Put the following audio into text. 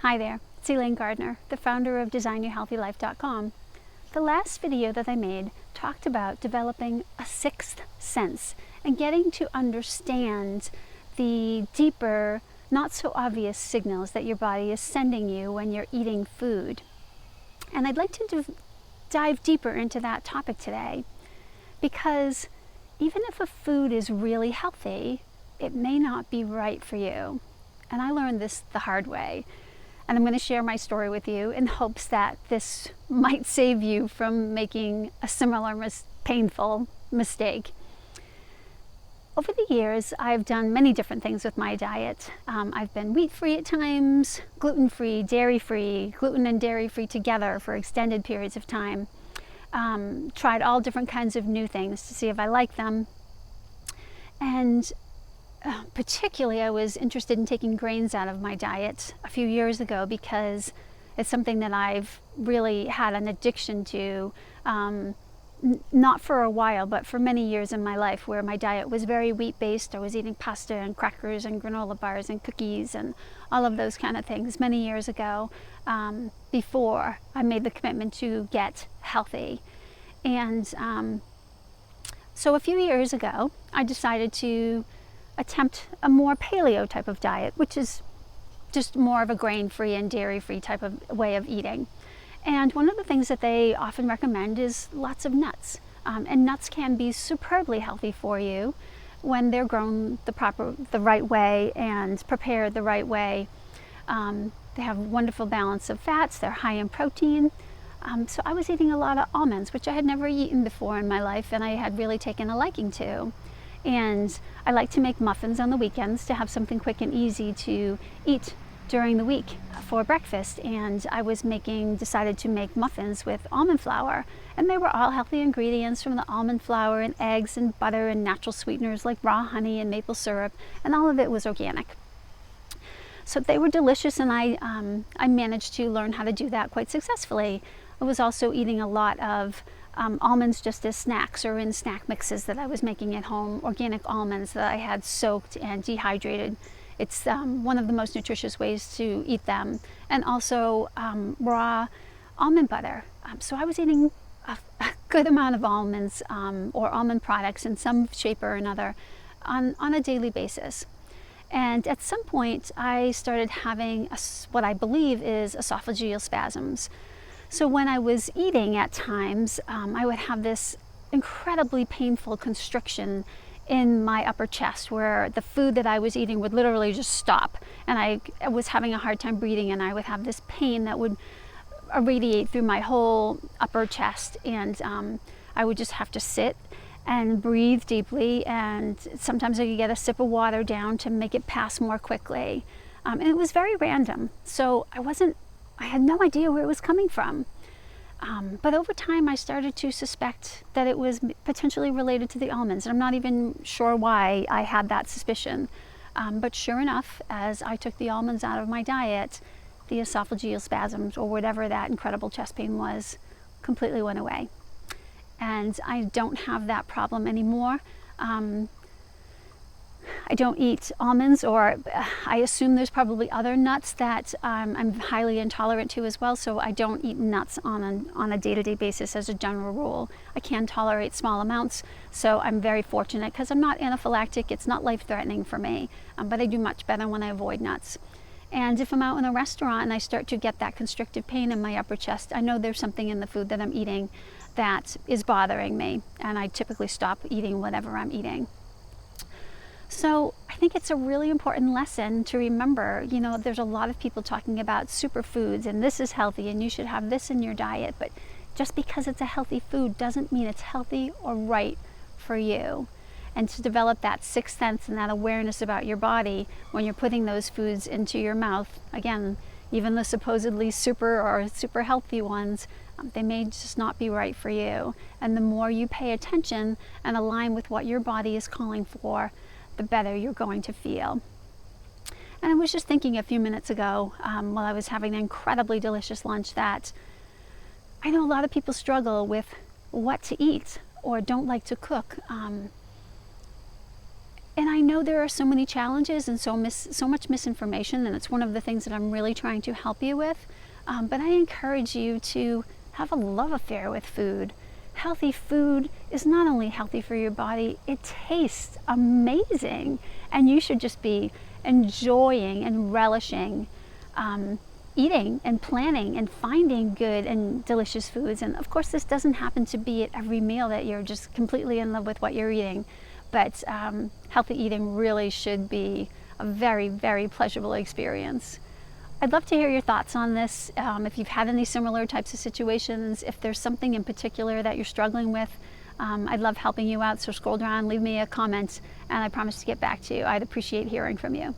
Hi there, it's Elaine Gardner, the founder of DesignYourHealthyLife.com. The last video that I made talked about developing a sixth sense and getting to understand the deeper, not so obvious signals that your body is sending you when you're eating food. And I'd like to dive deeper into that topic today, because even if a food is really healthy, it may not be right for you. And I learned this the hard way. And I'm going to share my story with you in hopes that this might save you from making a similar painful mistake. Over the years, I've done many different things with my diet. I've been wheat-free at times, gluten-free, dairy-free, gluten and dairy-free together for extended periods of time. Tried all different kinds of new things to see if I like them. And particularly, I was interested in taking grains out of my diet a few years ago because it's something that I've really had an addiction to, not for a while, but for many years in my life, where my diet was very wheat-based. I was eating pasta and crackers and granola bars and cookies and all of those kind of things many years ago, before I made the commitment to get healthy. And so a few years ago, I decided to attempt a more paleo type of diet, which is just more of a grain-free and dairy-free type of way of eating. And one of the things that they often recommend is lots of nuts. And nuts can be superbly healthy for you when they're grown the right way and prepared the right way. They have a wonderful balance of fats. They're high in protein. So I was eating a lot of almonds, which I had never eaten before in my life, and I had really taken a liking to. And I like to make muffins on the weekends to have something quick and easy to eat during the week for breakfast. And I was decided to make muffins with almond flour. And they were all healthy ingredients from the almond flour and eggs and butter and natural sweeteners like raw honey and maple syrup. And all of it was organic. So they were delicious, and I managed to learn how to do that quite successfully. I was also eating a lot of almonds just as snacks or in snack mixes that I was making at home, organic almonds that I had soaked and dehydrated. It's one of the most nutritious ways to eat them. And also raw almond butter. So I was eating a good amount of almonds or almond products in some shape or another on a daily basis. And at some point I started having what I believe is esophageal spasms. So when I was eating at times, I would have this incredibly painful constriction in my upper chest, where the food that I was eating would literally just stop. And I was having a hard time breathing, and I would have this pain that would irradiate through my whole upper chest. And I would just have to sit and breathe deeply. And sometimes I could get a sip of water down to make it pass more quickly. And it was very random. So I had no idea where it was coming from. But over time, I started to suspect that it was potentially related to the almonds. And I'm not even sure why I had that suspicion. But sure enough, as I took the almonds out of my diet, the esophageal spasms, or whatever that incredible chest pain was, completely went away. And I don't have that problem anymore. I don't eat almonds, or I assume there's probably other nuts that I'm highly intolerant to as well, so I don't eat nuts on a day-to-day basis as a general rule. I can tolerate small amounts, so I'm very fortunate because I'm not anaphylactic. It's not life-threatening for me, but I do much better when I avoid nuts. And if I'm out in a restaurant and I start to get that constrictive pain in my upper chest, I know there's something in the food that I'm eating that is bothering me, and I typically stop eating whatever I'm eating. So I think it's a really important lesson to remember. There's a lot of people talking about superfoods, and this is healthy, and you should have this in your diet. But just because it's a healthy food doesn't mean it's healthy or right for you. And to develop that sixth sense and that awareness about your body when you're putting those foods into your mouth, again, even the supposedly super healthy ones, they may just not be right for you. And the more you pay attention and align with what your body is calling for, the better you're going to feel. And I was just thinking a few minutes ago, while I was having an incredibly delicious lunch, that I know a lot of people struggle with what to eat or don't like to cook. And I know there are so many challenges and so much misinformation, and it's one of the things that I'm really trying to help you with. But I encourage you to have a love affair with food. Healthy food is not only healthy for your body, it tastes amazing. And you should just be enjoying and relishing eating and planning and finding good and delicious foods. And of course, this doesn't happen to be at every meal that you're just completely in love with what you're eating. But healthy eating really should be a very, very pleasurable experience. I'd love to hear your thoughts on this. If you've had any similar types of situations, if there's something in particular that you're struggling with, I'd love helping you out. So scroll down, leave me a comment, and I promise to get back to you. I'd appreciate hearing from you.